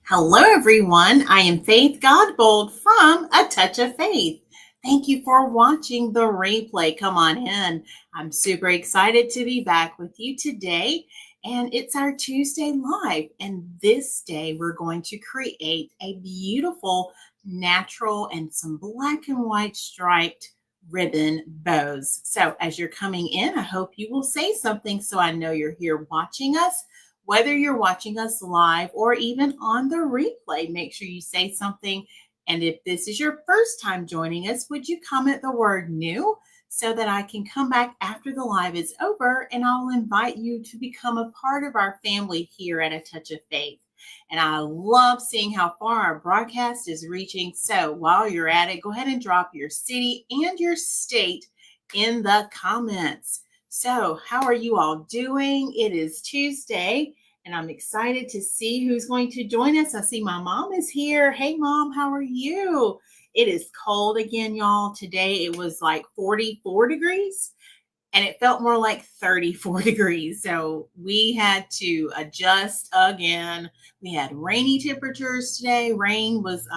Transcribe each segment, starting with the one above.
Hello, everyone. I am Faith Godbold from A Touch of Faith. Thank you for watching the replay. Come on in. I'm super excited to be back with you today. And it's our Tuesday live. And this day, we're going to create a beautiful natural and some black and white striped ribbon bows. So as you're coming in, I hope you will say something so I know you're here watching us. Whether you're watching us live or even on the replay, make sure you say something. And if this is your first time joining us, would you comment the word new so that I can come back after the live is over and I'll invite you to become a part of our family here at A Touch of Faith. And I love seeing how far our broadcast is reaching. So while you're at it, go ahead and drop your city and your state in the comments. So how are you all doing? It is Tuesday. And I'm excited to see who's going to join us. I see my mom is here. Hey, Mom, how are you? It is cold again, y'all. Today it was like 44 degrees, and it felt more like 34 degrees. So we had to adjust again. We had rainy temperatures today. Rain was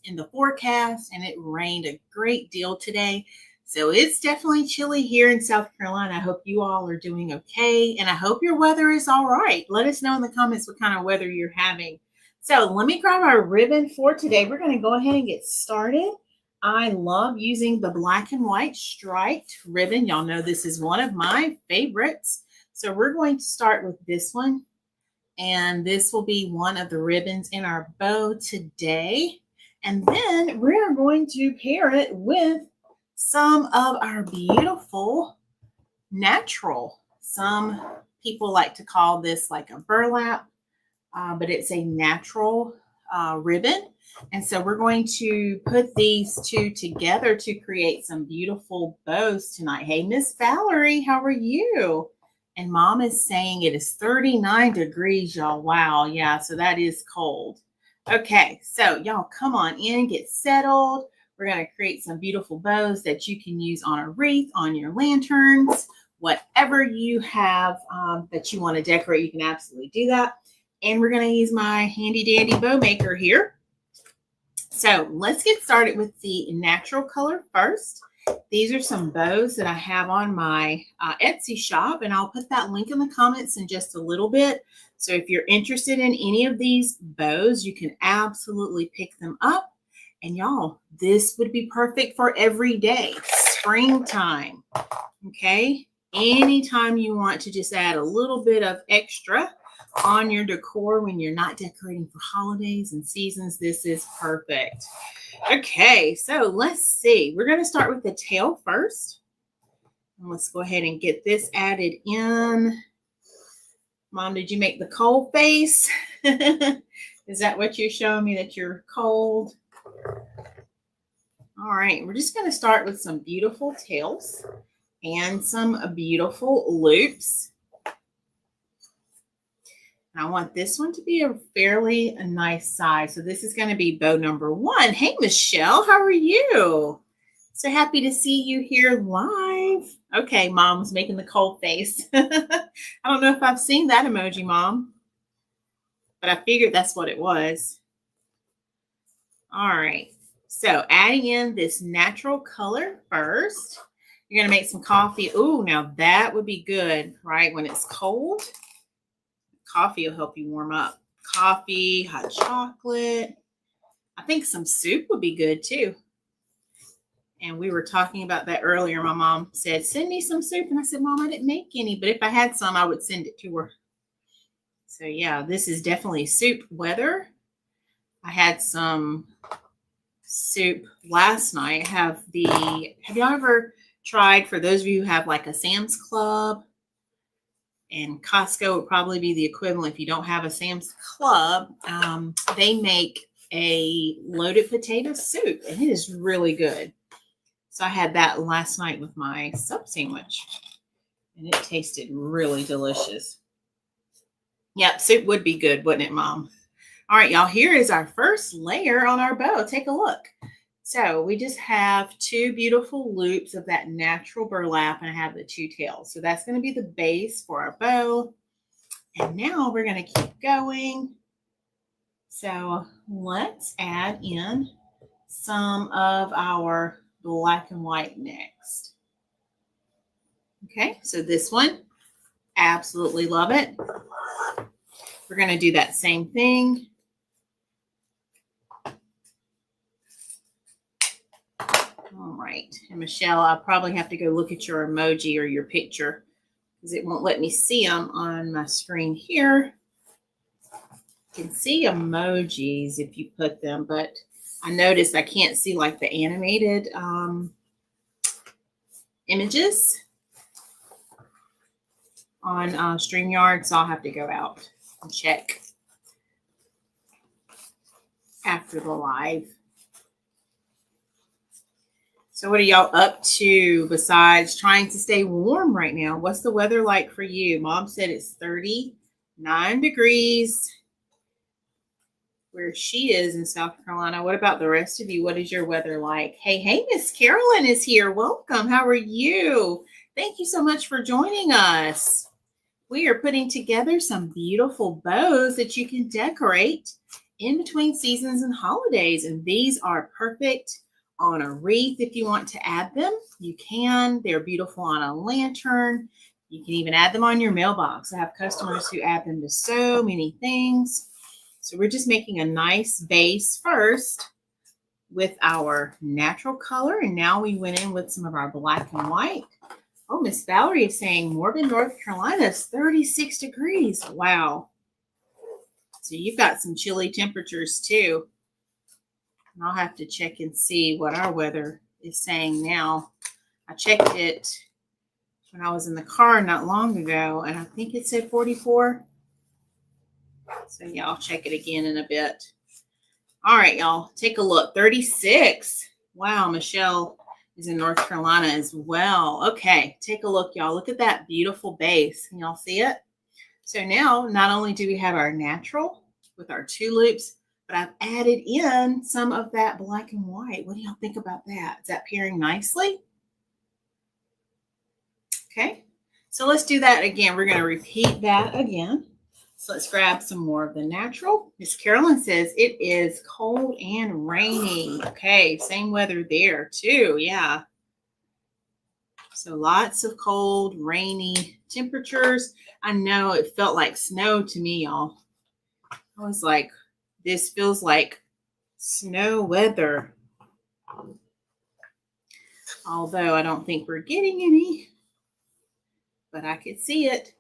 in the forecast, and it rained a great deal today. So it's definitely chilly here in South Carolina. I hope you all are doing okay, and I hope your weather is all right. Let us know in the comments what kind of weather you're having. So let me grab our ribbon for today. We're going to go ahead and get started. I love using the black and white striped ribbon. Y'all know this is one of my favorites. So we're going to start with this one, and this will be one of the ribbons in our bow today. And then we're going to pair it with some of our beautiful natural. Some people like to call this like a burlap, but it's a natural ribbon. And so we're going to put these two together to create some beautiful bows tonight. Hey, Miss Valerie, how are you? And Mom is saying it is 39 degrees, y'all. Wow. Yeah, so that is cold. Okay, so y'all come on in, get settled. We're going to create some beautiful bows that you can use on a wreath, on your lanterns, whatever you have that you want to decorate, you can absolutely do that. And we're going to use my handy dandy Bowmaker here. So let's get started with the natural color first. These are some bows that I have on my Etsy shop, and I'll put that link in the comments in just a little bit. So if you're interested in any of these bows, you can absolutely pick them up. And y'all, this would be perfect for every day, springtime, okay? Anytime you want to just add a little bit of extra on your decor when you're not decorating for holidays and seasons, this is perfect. Okay, so let's see. We're going to start with the tail first. And let's go ahead and get this added in. Mom, did you make the cold face? Is that what you're showing me, that you're cold? All right, we're just going to start with some beautiful tails and some beautiful loops. I want this one to be a fairly nice size. So this is going to be bow number 1. Hey, Michelle, how are you? So happy to see you here live. Okay, Mom's making the cold face. I don't know if I've seen that emoji, Mom, but I figured that's what it was. All right, so adding in this natural color first. You're going to make some coffee. Ooh, now that would be good, right? When it's cold. Coffee will help you warm up. Coffee, hot chocolate. I think some soup would be good too. And we were talking about that earlier. My mom said, send me some soup. And I said, Mom, I didn't make any, but if I had some, I would send it to her. So yeah, this is definitely soup weather. I had some soup last night. Have y'all ever tried, for those of you who have like a Sam's Club, and Costco would probably be the equivalent if you don't have a Sam's Club. They make a loaded potato soup, and it is really good. So I had that last night with my sub sandwich, and it tasted really delicious. Yep, soup would be good, wouldn't it, Mom? All right, y'all, here is our first layer on our bow. Take a look. So we just have 2 beautiful loops of that natural burlap, and I have the 2 tails. So that's going to be the base for our bow. And now we're going to keep going. So let's add in some of our black and white next. Okay, so this one, absolutely love it. We're going to do that same thing. All right, and Michelle, I'll probably have to go look at your emoji or your picture because it won't let me see them on my screen here. You can see emojis if you put them, but I noticed I can't see like the animated images on StreamYard, so I'll have to go out and check after the live. So what are y'all up to besides trying to stay warm right now? What's the weather like for you? Mom said it's 39 degrees where she is in South Carolina. What about the rest of you? What is your weather like? Hey, Miss Carolyn is here. Welcome. How are you? Thank you so much for joining us. We are putting together some beautiful bows that you can decorate in between seasons and holidays. And these are perfect on a wreath. If you want to add them, you can. They're beautiful on a lantern. You can even add them on your mailbox. I have customers who add them to so many things. So we're just making a nice base first with our natural color. And now we went in with some of our black and white. Oh, Miss Valerie is saying Morgan, North Carolina is 36 degrees. Wow. So you've got some chilly temperatures too. And I'll have to check and see what our weather is saying now. I checked it when I was in the car not long ago, and I think it said 44. So yeah, I'll check it again in a bit. All right, y'all, take a look. 36. Wow, Michelle is in North Carolina as well. Okay, take a look, y'all. Look at that beautiful base. Can y'all see it? So now, not only do we have our natural with our tulips, but I've added in some of that black and white. What do y'all think about that? Is that pairing nicely? Okay, so let's do that again. We're going to repeat that again. So let's grab some more of the natural. Miss Carolyn says it is cold and rainy. Okay, same weather there too. Yeah. So lots of cold, rainy temperatures. I know it felt like snow to me, y'all. I was like, this feels like snow weather. Although I don't think we're getting any, but I could see it.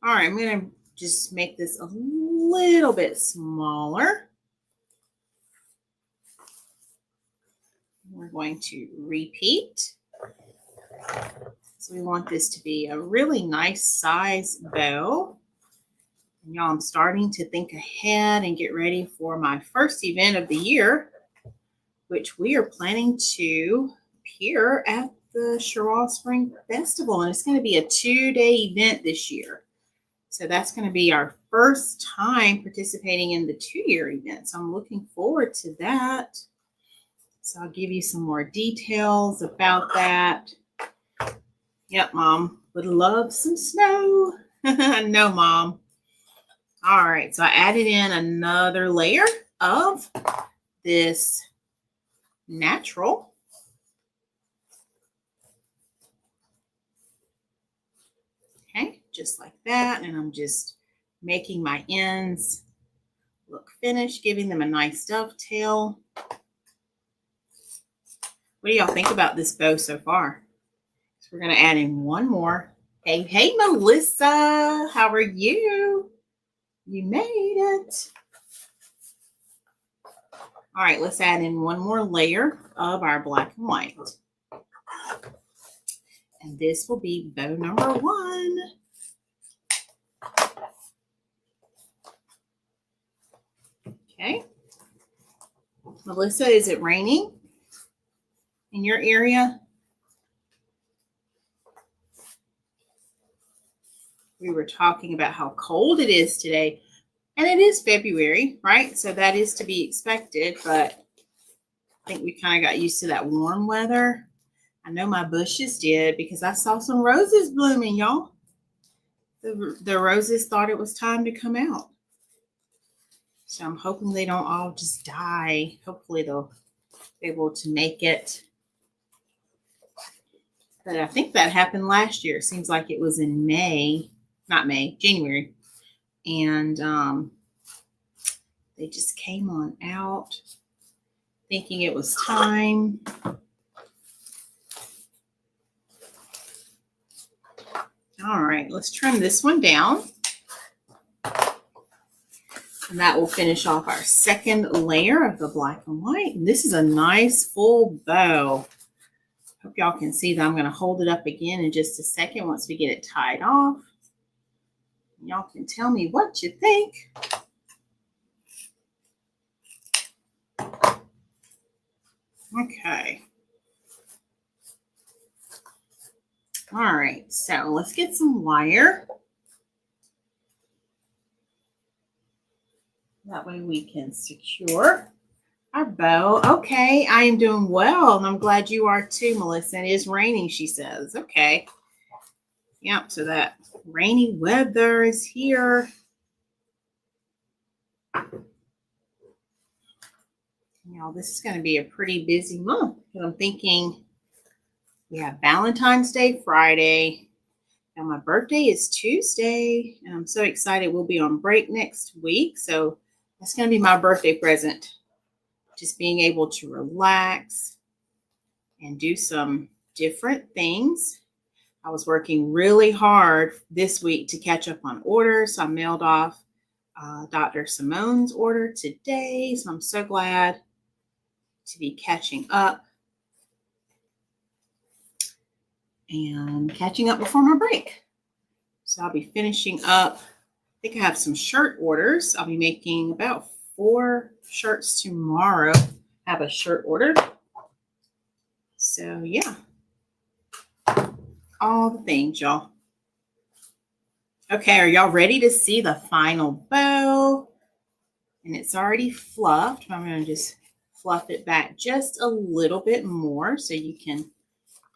All right, I'm going to just make this a little bit smaller. We're going to repeat. So we want this to be a really nice size bow. And y'all, I'm starting to think ahead and get ready for my first event of the year, which we are planning to appear at the Sherrall Spring Festival. And it's going to be a 2-day event this year. So that's going to be our first time participating in the 2-year event. So I'm looking forward to that. So I'll give you some more details about that. Yep, Mom would love some snow. No, Mom. All right, so I added in another layer of this natural. Okay, just like that. And I'm just making my ends look finished, giving them a nice dovetail. What do y'all think about this bow so far? So we're going to add in one more. Hey, Melissa, how are you? You made it. All right, let's add in one more layer of our black and white. And this will be bow number 1. Okay. Melissa, is it raining in your area? We were talking about how cold it is today. And it is February, right? So that is to be expected, but I think we kind of got used to that warm weather. I know my bushes did because I saw some roses blooming, y'all. The roses thought it was time to come out. So I'm hoping they don't all just die. Hopefully they'll be able to make it. But I think that happened last year. It seems like it was in January. And they just came on out thinking it was time. All right, let's trim this one down. And that will finish off our second layer of the black and white. And this is a nice full bow. Hope y'all can see that I'm going to hold it up again in just a second once we get it tied off. Y'all can tell me what you think. Okay. All right, so let's get some wire. That way we can secure our bow. Okay, I am doing well, and I'm glad you are too, Melissa. It is raining, she says. Okay. Yep, so that rainy weather is here. Y'all, this is going to be a pretty busy month. And I'm thinking we have Valentine's Day Friday. And my birthday is Tuesday. And I'm so excited. We'll be on break next week. So that's going to be my birthday present. Just being able to relax and do some different things. I was working really hard this week to catch up on orders. So I mailed off Dr. Simone's order today. So I'm so glad to be catching up and catching up before my break. So I'll be finishing up. I think I have some shirt orders. I'll be making about 4 shirts tomorrow. I have a shirt order. So yeah, all the things, y'all. Okay, are y'all ready to see the final bow? And it's already fluffed. I'm going to just fluff it back just a little bit more so you can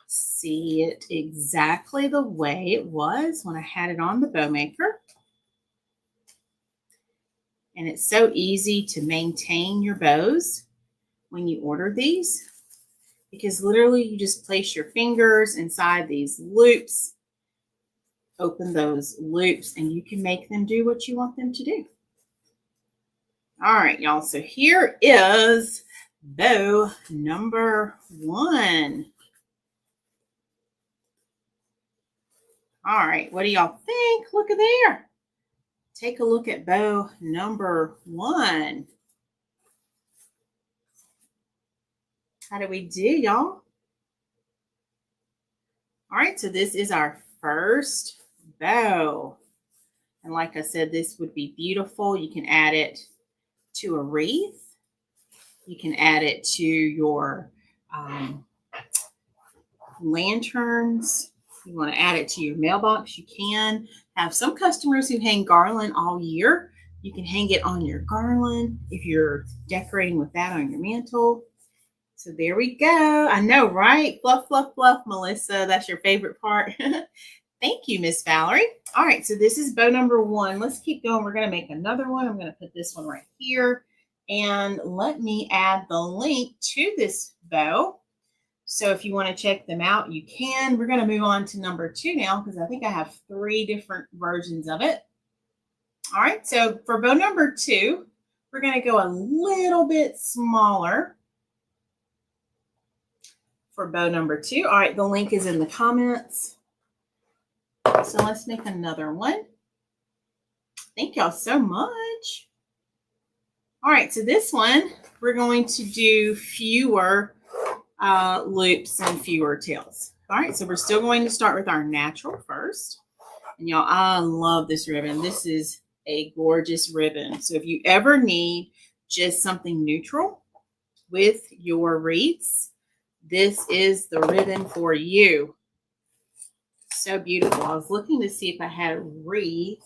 see it exactly the way it was when I had it on the Bowmaker. And it's so easy to maintain your bows when you order these, because literally you just place your fingers inside these loops, open those loops, and you can make them do what you want them to do. All right, y'all. So here is bow number 1. All right, what do y'all think? Look at there. Take a look at bow number 1. How do we do, y'all? All right, so this is our first bow. And like I said, this would be beautiful. You can add it to a wreath. You can add it to your lanterns. You want to add it to your mailbox, you can. Have some customers who hang garland all year. You can hang it on your garland if you're decorating with that on your mantle. So there we go. I know, right? Fluff, fluff, fluff, Melissa. That's your favorite part. Thank you, Miss Valerie. All right, so this is bow number 1. Let's keep going. We're going to make another one. I'm going to put this one right here. And let me add the link to this bow. So if you want to check them out, you can. We're going to move on to number 2 now because I think I have 3 different versions of it. All right, so for bow number 2, we're going to go a little bit smaller for bow number 2. All right, the link is in the comments. So let's make another one. Thank y'all so much. All right, so this one, we're going to do fewer loops and fewer tails. All right, so we're still going to start with our natural first. And y'all, I love this ribbon. This is a gorgeous ribbon. So if you ever need just something neutral with your wreaths, this is the ribbon for you. So beautiful. I was looking to see if I had a wreath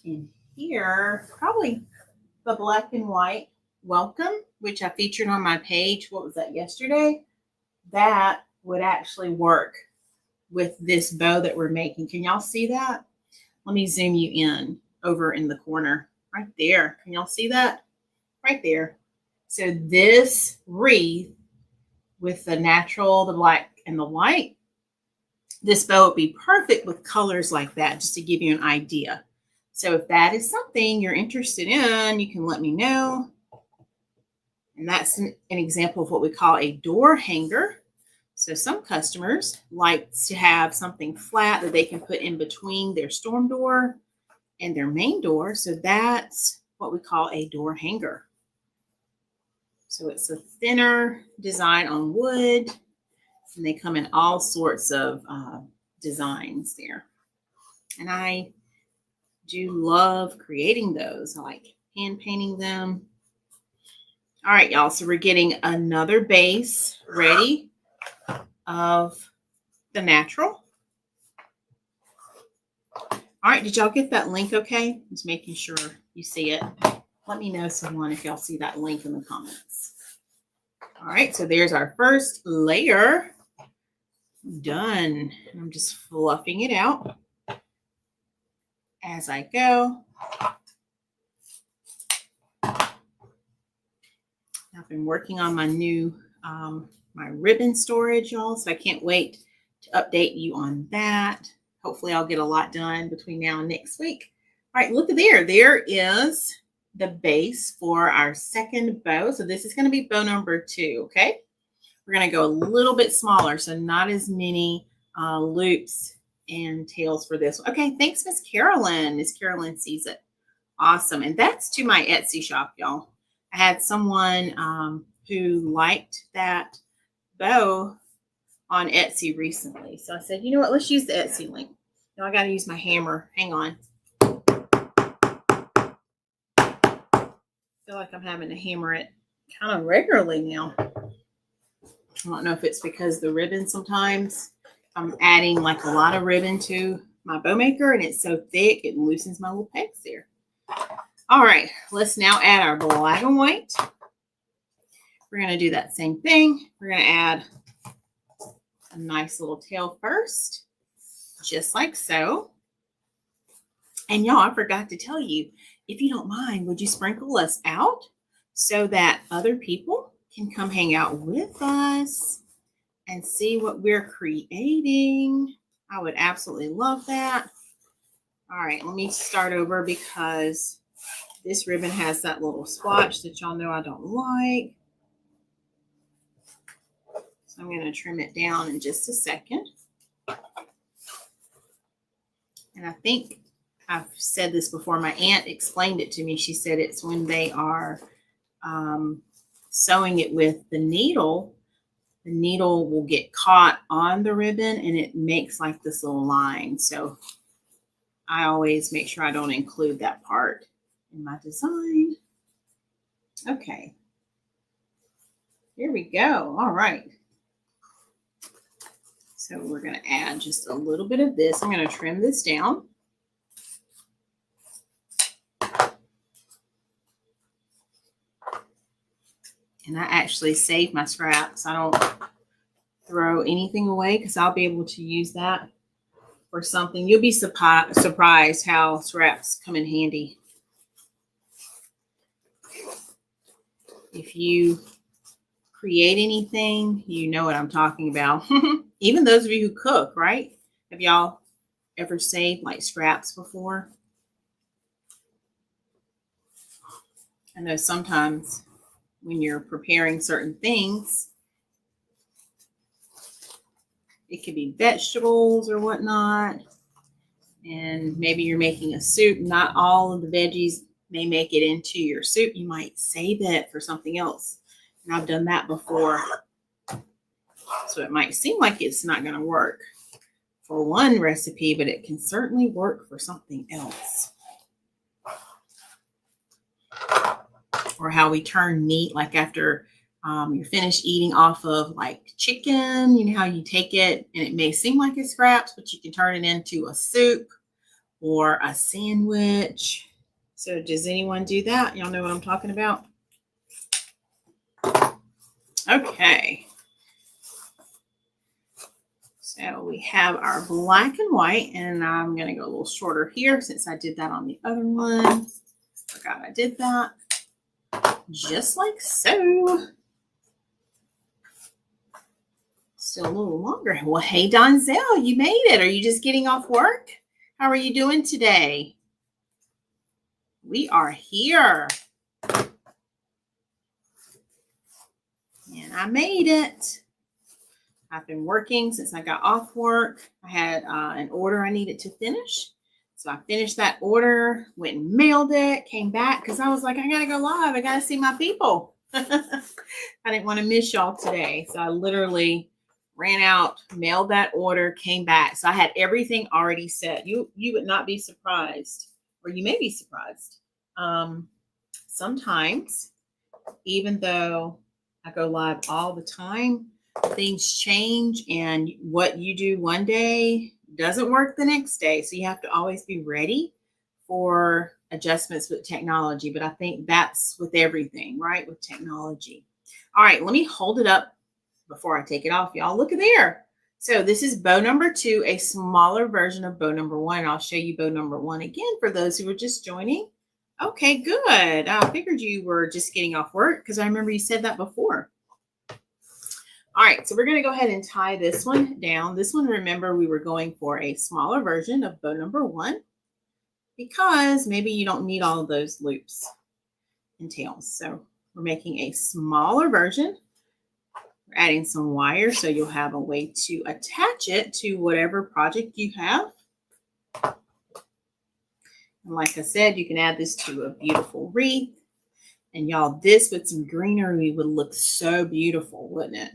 in here. Probably the black and white welcome, which I featured on my page. What was that, yesterday? That would actually work with this bow that we're making. Can y'all see that? Let me zoom you in over in the corner right there. Can y'all see that? Right there. So this wreath with the natural, the black and the white, this bow would be perfect with colors like that, just to give you an idea. So if that is something you're interested in, you can let me know. And that's an example of what we call a door hanger. So some customers like to have something flat that they can put in between their storm door and their main door. So that's what we call a door hanger. So it's a thinner design on wood, and they come in all sorts of designs there. And I do love creating those. I like hand painting them. All right, y'all. So we're getting another base ready of the natural. All right, did y'all get that link okay? Just making sure you see it. Let me know, someone, if y'all see that link in the comments. All right, so there's our first layer done. I'm just fluffing it out as I go. I've been working on my new my ribbon storage, y'all, so I can't wait to update you on that. Hopefully I'll get a lot done between now and next week. All right, look at there. There is the base for our second bow. So this is going to be bow number 2, okay? We're going to go a little bit smaller, so not as many loops and tails for this one. Okay, thanks, Miss Carolyn. Miss Carolyn sees it. Awesome. And that's to my Etsy shop, y'all. I had someone who liked that bow on Etsy recently. So I said, you know what, let's use the Etsy link. Now I got to use my hammer. Hang on. I feel like I'm having to hammer it kind of regularly now. I don't know if it's because the ribbon sometimes I'm adding like a lot of ribbon to my Bowmaker and it's so thick it loosens my little pegs there. All right, let's now add our black and white. We're going to do that same thing. We're going to add a nice little tail first, just like so. And y'all, I forgot to tell you, if you don't mind, would you sprinkle us out so that other people can come hang out with us and see what we're creating? I would absolutely love that. All right, let me start over because this ribbon has that little swatch that y'all know I don't like. So I'm going to trim it down in just a second. And I think I've said this before. My aunt explained it to me. She said it's when they are sewing it with the needle will get caught on the ribbon and it makes like this little line. So I always make sure I don't include that part in my design. Okay. Here we go. All right. So we're going to add just a little bit of this. I'm going to trim this down. And I actually save my scraps. I don't throw anything away because I'll be able to use that for something. You'll be surprised how scraps come in handy. If you create anything, you know what I'm talking about. Even those of you who cook, right? Have y'all ever saved like scraps before? I know sometimes when you're preparing certain things, it could be vegetables or whatnot, and maybe you're making a soup. Not all of the veggies may make it into your soup. You might save it for something else. And I've done that before. So it might seem like it's not going to work for one recipe, but it can certainly work for something else. Or how we turn meat, like after you're finished eating off of like chicken, you know how you take it and it may seem like it's scraps, but you can turn it into a soup or a sandwich. So does anyone do that? Y'all know what I'm talking about? Okay. So we have our black and white, and I'm going to go a little shorter here since I did that on the other one. forgot I did that. Just like so. Still a little longer. Well, hey, Donzel, you made it. Are you just getting off work? How are you doing today? We are here. And I made it. I've been working since I got off work. I had an order I needed to finish. So I finished that order, went and mailed it, came back because I was like, I got to go live. I got to see my people. I didn't want to miss y'all today. So I literally ran out, mailed that order, came back. So I had everything already set. You would not be surprised, or you may be surprised. Sometimes, even though I go live all the time, things change, and what you do one day doesn't work the next day. So you have to always be ready for adjustments with technology. But I think that's with everything, right? With technology. All right, let me hold it up before I take it off, y'all. Look at there. So this is bow number 2, a smaller version of bow number 1. I'll show you bow number 1 again for those who are just joining. Okay, good. I figured you were just getting off work because I remember you said that before. All right, so we're going to go ahead and tie this one down. This one, remember, we were going for a smaller version of bow number 1 because maybe you don't need all of those loops and tails. So we're making a smaller version. We're adding some wire so you'll have a way to attach it to whatever project you have. And like I said, you can add this to a beautiful wreath. And y'all, this with some greenery would look so beautiful, wouldn't it?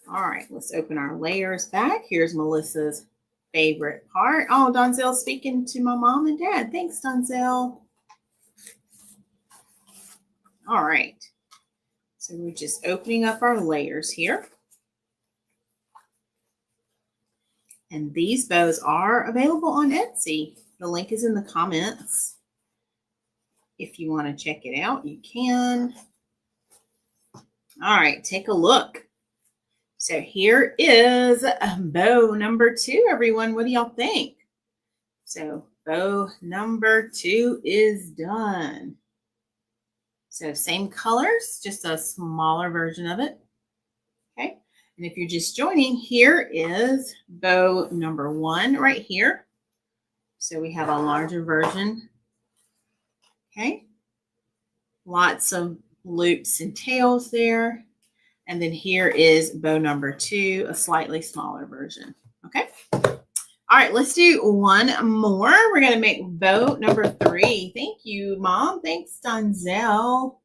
All right, let's open our layers back. Here's Melissa's favorite part. Oh, Donzel's speaking to my mom and dad. Thanks, Donzel. All right. So we're just opening up our layers here. And these bows are available on Etsy. The link is in the comments. If you want to check it out, you can. All right, take a look. So here is bow number 2, everyone. What do y'all think? So bow number 2 is done. So same colors, just a smaller version of it. Okay. And if you're just joining, here is bow number 1 right here. So we have a larger version. Okay. Lots of loops and tails there. And then here is bow number 2, a slightly smaller version. Okay. All right, let's do one more. We're going to make bow number 3. Thank you, Mom. Thanks, Donzel. All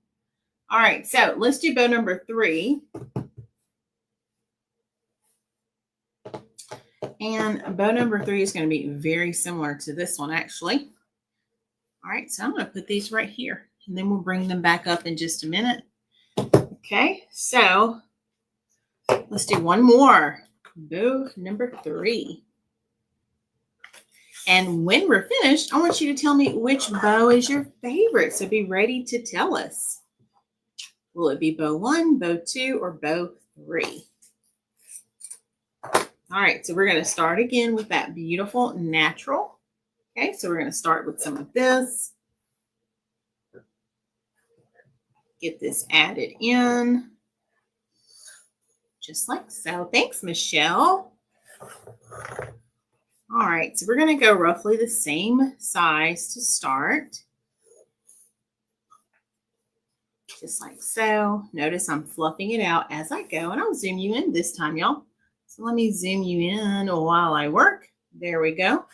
right, so let's do bow number 3. And bow number 3 is going to be very similar to this one, actually. All right, so I'm going to put these right here, and then we'll bring them back up in just a minute. Okay, so let's do one more. Bow number 3. And when we're finished, I want you to tell me which bow is your favorite. So be ready to tell us. Will it be bow 1, bow 2, or bow 3? All right, so we're going to start again with that beautiful natural. Okay, so we're going to start with some of this. Get this added in. Just like so. Thanks, Michelle. All right, so we're going to go roughly the same size to start. Just like so. Notice I'm fluffing it out as I go, and I'll zoom you in this time, y'all. So let me zoom you in while I work. There we go.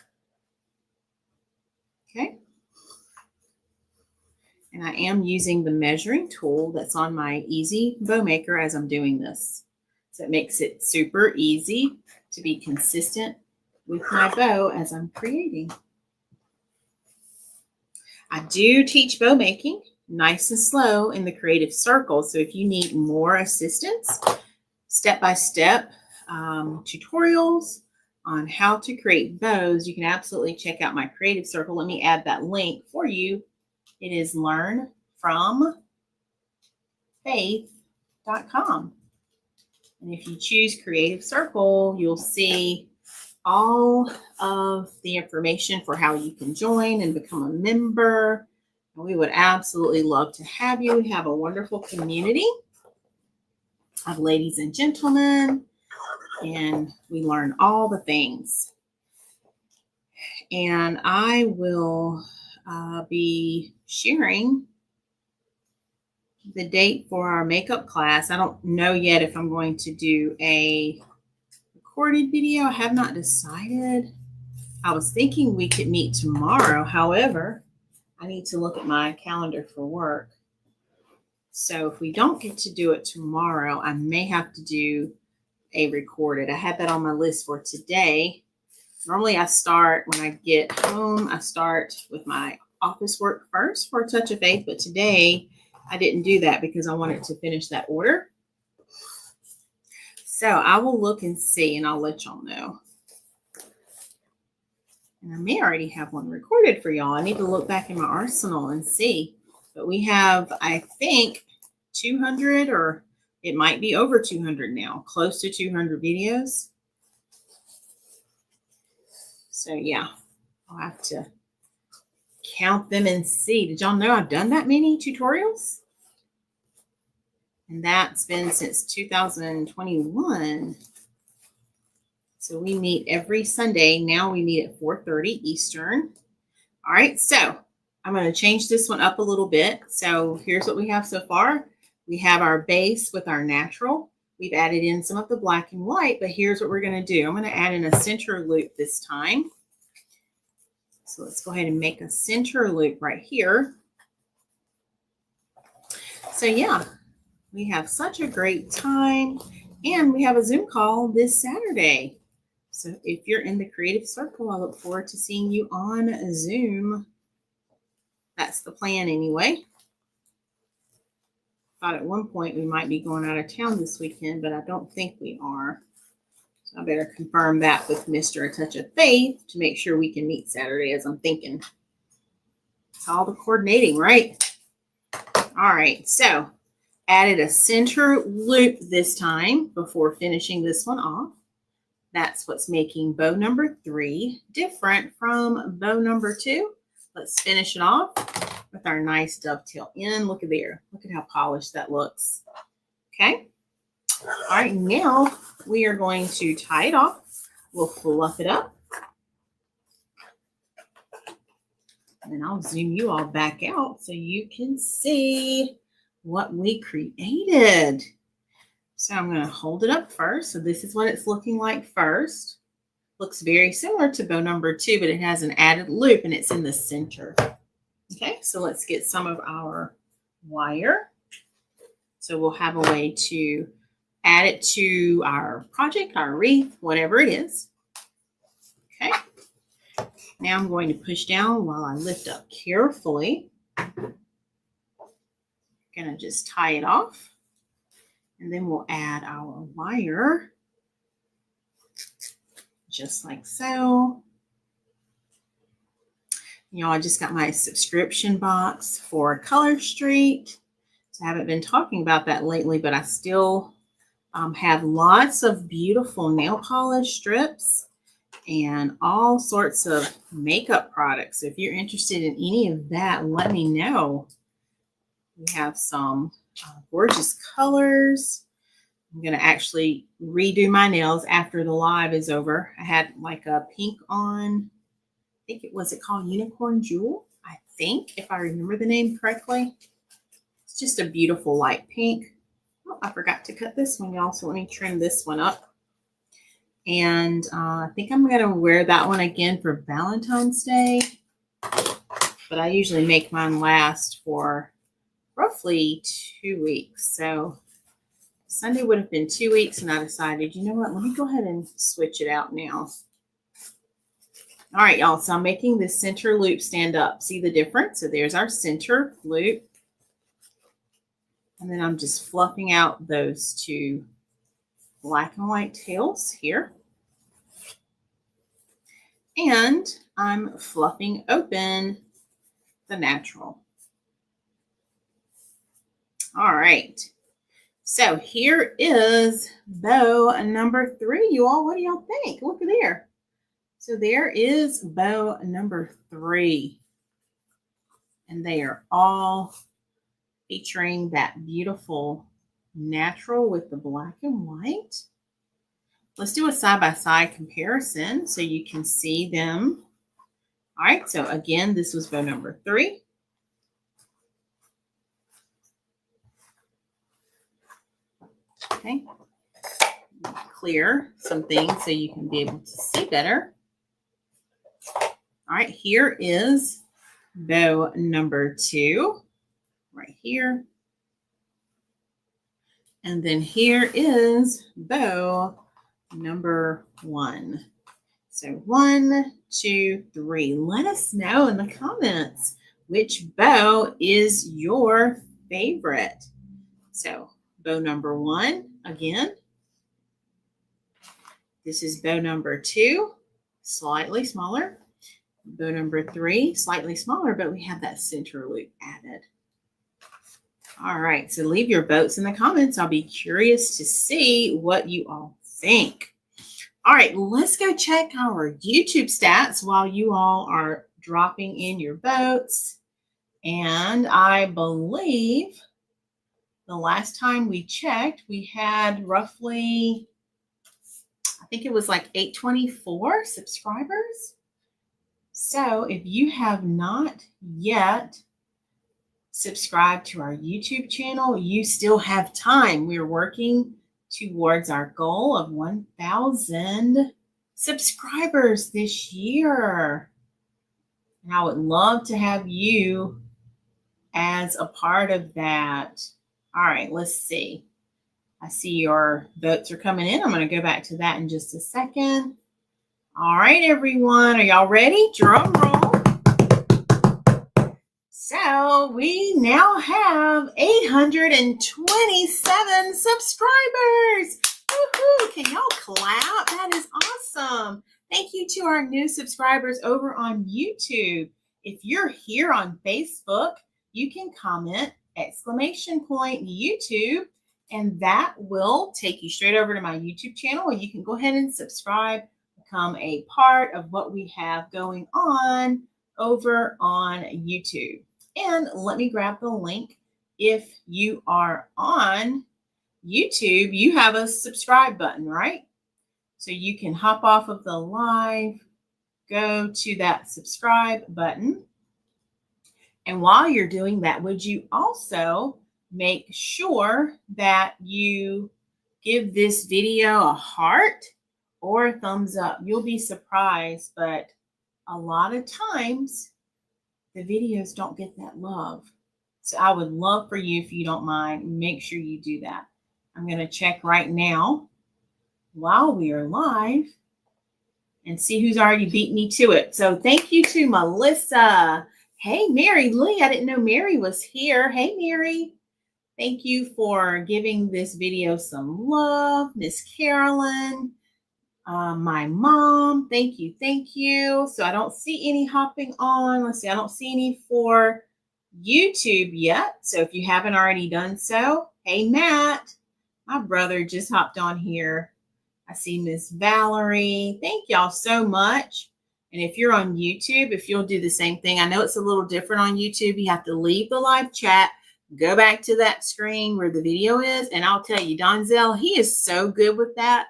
Okay. And I am using the measuring tool that's on my Easy Bowmaker as I'm doing this. So it makes it super easy to be consistent with my bow as I'm creating. I do teach bow making nice and slow in the Creative Circle. So if you need more assistance, step-by-step tutorials on how to create bows, you can absolutely check out my Creative Circle. Let me add that link for you. It is learnfromfaith.com. And if you choose Creative Circle, you'll see all of the information for how you can join and become a member. And we would absolutely love to have you. We have a wonderful community of ladies and gentlemen, and we learn all the things. And I will be sharing the date for our makeup class. I don't know yet if I'm going to do a recorded video. I have not decided. I was thinking we could meet tomorrow. However, I need to look at my calendar for work. So if we don't get to do it tomorrow, I may have to do a recorded. I had that on my list for today. Normally I start when I get home. I start with my office work first for a touch of faith, but today I didn't do that because I wanted to finish that order. So I will look and see, and I'll let y'all know. And I may already have one recorded for y'all. I need to look back in my arsenal and see. But we have, I think, 200, or it might be over 200 now, close to 200 videos. So yeah, I'll have to count them and see. Did y'all know I've done that many tutorials? And that's been since 2021. So we meet every Sunday. Now we meet at 4:30 Eastern. All right, so I'm going to change this one up a little bit. So here's what we have so far. We have our base with our natural. We've added in some of the black and white, but here's what we're going to do. I'm going to add in a center loop this time. So let's go ahead and make a center loop right here. So yeah, we have such a great time, and we have a Zoom call this Saturday. So if you're in the creative circle, I look forward to seeing you on Zoom. That's the plan anyway. Thought at one point we might be going out of town this weekend, but I don't think we are. So I better confirm that with Mr. A Touch of Faith to make sure we can meet Saturday, as I'm thinking. It's all the coordinating, right? All right, so added a center loop this time before finishing this one off. That's what's making bow number 3 different from bow number 2. Let's finish it off with our nice dovetail in. Look at there. Look at how polished that looks. Okay. All right, now we are going to tie it off. We'll fluff it up. And I'll zoom you all back out so you can see what we created. So I'm going to hold it up first. So this is what it's looking like first. Looks very similar to bow number 2, but it has an added loop and it's in the center. Okay, so let's get some of our wire. So we'll have a way to add it to our project, our wreath, whatever it is. Okay, now I'm going to push down while I lift up carefully. Gonna just tie it off. And then we'll add our wire, just like so. You know, I just got my subscription box for Color Street. So I haven't been talking about that lately, but I still have lots of beautiful nail polish strips and all sorts of makeup products. So if you're interested in any of that, let me know. We have some gorgeous colors. I'm going to actually redo my nails after the live is over. I had like a pink on. I think it was called Unicorn Jewel, I think, if I remember the name correctly. It's just a beautiful light pink. Oh, I forgot to cut this one, y'all, so let me trim this one up. And I think I'm going to wear that one again for Valentine's Day. But I usually make mine last for roughly 2 weeks. So Sunday would have been 2 weeks, and I decided, you know what, let me go ahead and switch it out now. All right, y'all, so I'm making this center loop stand up. See the difference? So there's our center loop. And then I'm just fluffing out those 2 black and white tails here. And I'm fluffing open the natural. All right. So here is bow number 3, you all. What do y'all think? Look at there. So there is bow number 3. And they are all featuring that beautiful natural with the black and white. Let's do a side-by-side comparison so you can see them. All right, so again, this was bow number 3. Okay, clear some things so you can be able to see better. All right, here is bow number 2 right here. And then here is bow number 1. So 1, 2, 3. Let us know in the comments which bow is your favorite. So bow number 1 again. This is bow number 2, slightly smaller. Bow number 3, slightly smaller, but we have that center loop added. All right, so leave your votes in the comments. I'll be curious to see what you all think. All right, let's go check our YouTube stats while you all are dropping in your votes. And I believe the last time we checked, we had roughly, I think it was like 824 subscribers. So if you have not yet subscribed to our YouTube channel, you still have time. We're working towards our goal of 1,000 subscribers this year. And I would love to have you as a part of that. All right, let's see. I see your votes are coming in. I'm going to go back to that in just a second. All right, everyone, are y'all ready? Drum roll. So we now have 827 subscribers. Woohoo! Can y'all clap? That is awesome. Thank you to our new subscribers over on YouTube. If you're here on Facebook, you can comment !YouTube, and that will take you straight over to my YouTube channel where you can go ahead and subscribe, become a part of what we have going on over on YouTube. And let me grab the link. If you are on YouTube, you have a subscribe button, right? So you can hop off of the live, go to that subscribe button. And while you're doing that, would you also make sure that you give this video a heart or a thumbs up? You'll be surprised, but a lot of times the videos don't get that love. So I would love for you, if you don't mind, make sure you do that. I'm going to check right now while we are live and see who's already beat me to it. So thank you to Melissa. Hey, Mary Lee. I didn't know Mary was here. Hey, Mary. Thank you for giving this video some love. Miss Carolyn. My mom, thank you, thank you. So I don't see any hopping on. Let's see, I don't see any for YouTube yet. So if you haven't already done so, hey, Matt, my brother just hopped on here. I see Miss Valerie. Thank y'all so much. And if you're on YouTube, if you'll do the same thing, I know it's a little different on YouTube. You have to leave the live chat, go back to that screen where the video is. And I'll tell you, Donzel, he is so good with that.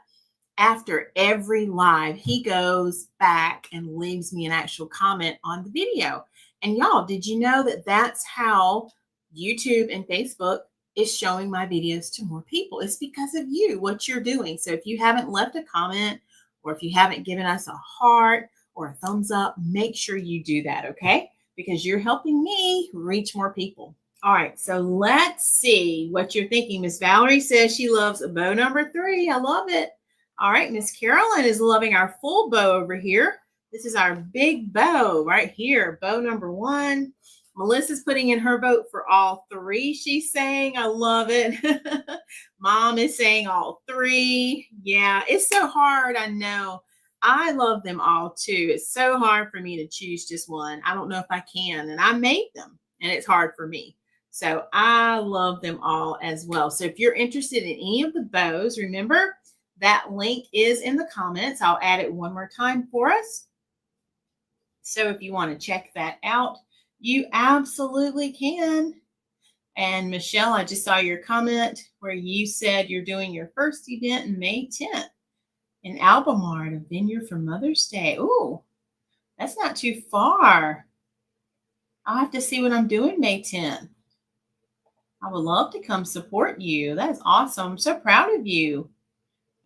After every live, he goes back and leaves me an actual comment on the video. And y'all, did you know that that's how YouTube and Facebook is showing my videos to more people? It's because of you, what you're doing. So if you haven't left a comment, or if you haven't given us a heart or a thumbs up, make sure you do that, okay? Because you're helping me reach more people. All right, so let's see what you're thinking. Miss Valerie says she loves bow number 3. I love it. All right, Miss Carolyn is loving our full bow over here. This is our big bow right here, bow number 1. Melissa's putting in her vote for all 3. She's saying, I love it. Mom is saying all 3. Yeah, it's so hard, I know. I love them all too. It's so hard for me to choose just one. I don't know if I can, and I made them, and it's hard for me. So I love them all as well. So if you're interested in any of the bows, remember, that link is in the comments. I'll add it one more time for us. So if you want to check that out, you absolutely can. And Michelle, I just saw your comment where you said you're doing your first event in May 10th in Albemarle at a vineyard for Mother's Day. Ooh, that's not too far. I'll have to see what I'm doing May 10th. I would love to come support you. That's awesome. I'm so proud of you.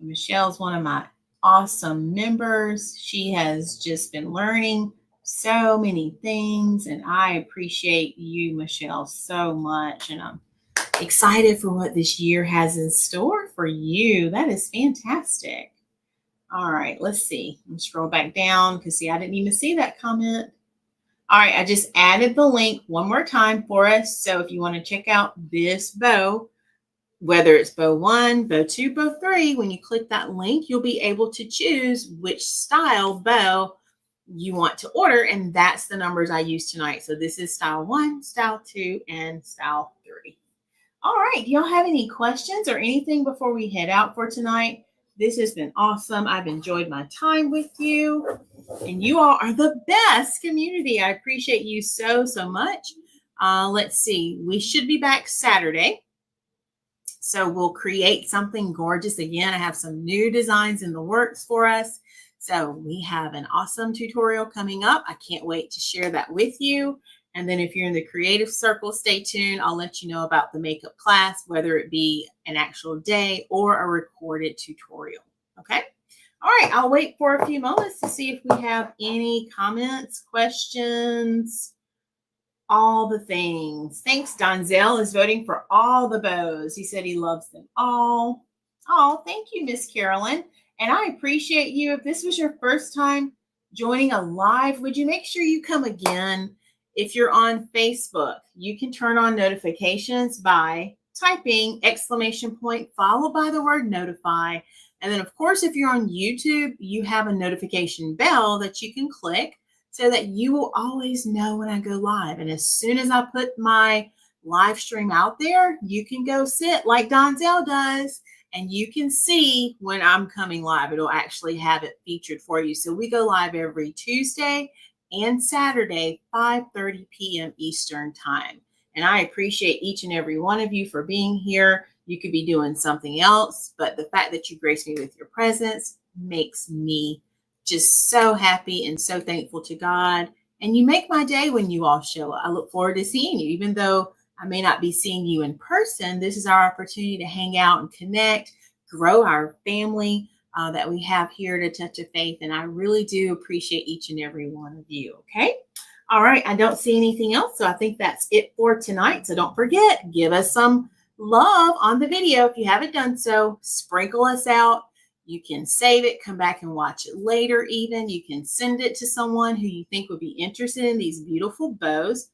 Michelle's one of my awesome members. She has just been learning so many things, and I appreciate you, Michelle, so much. And I'm excited for what this year has in store for you. That is fantastic. All right, let's see. Let me scroll back down because, see, I didn't even see that comment. All right, I just added the link one more time for us. So if you want to check out this bow, whether it's bow 1, bow 2, bow 3, when you click that link, you'll be able to choose which style bow you want to order. And that's the numbers I use tonight. So this is style 1, style 2, and style 3. All right. Do y'all have any questions or anything before we head out for tonight? This has been awesome. I've enjoyed my time with you. And you all are the best community. I appreciate you so, so much. Let's see. We should be back Saturday. So we'll create something gorgeous. Again, I have some new designs in the works for us. So we have an awesome tutorial coming up. I can't wait to share that with you. And then if you're in the creative circle, stay tuned. I'll let you know about the makeup class, whether it be an actual day or a recorded tutorial. Okay. All right. I'll wait for a few moments to see if we have any comments, questions, all the things. Thanks. Donzel is voting for all the bows. He said he loves them all. Oh, thank you, Miss Carolyn. And I appreciate you. If this was your first time joining a live, would you make sure you come again? If you're on Facebook, you can turn on notifications by typing ! followed by the word notify. And then, of course, if you're on YouTube, you have a notification bell that you can click so that you will always know when I go live. And as soon as I put my live stream out there, you can go sit like Donzel does, and you can see when I'm coming live. It'll actually have it featured for you. So we go live every Tuesday and Saturday, 5:30 p.m. Eastern time. And I appreciate each and every one of you for being here. You could be doing something else, but the fact that you grace me with your presence makes me just so happy and so thankful to God. And you make my day when you all show up. I look forward to seeing you. Even though I may not be seeing you in person, this is our opportunity to hang out and connect, grow our family that we have here at A Touch of Faith. And I really do appreciate each and every one of you. Okay. All right. I don't see anything else. So I think that's it for tonight. So don't forget, give us some love on the video. If you haven't done so, sprinkle us out. You can save it, come back and watch it later even. You can send it to someone who you think would be interested in these beautiful bows.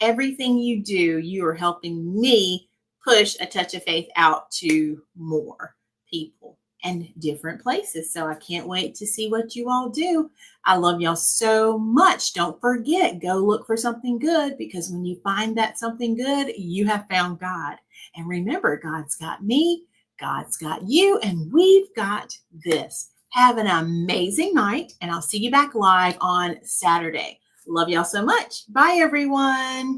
Everything you do, you are helping me push A Touch of Faith out to more people and different places. So I can't wait to see what you all do. I love y'all so much. Don't forget, go look for something good, because when you find that something good, you have found God. And remember, God's got me, God's got you, and we've got this. Have an amazing night, and I'll see you back live on Saturday. Love y'all so much. Bye, everyone.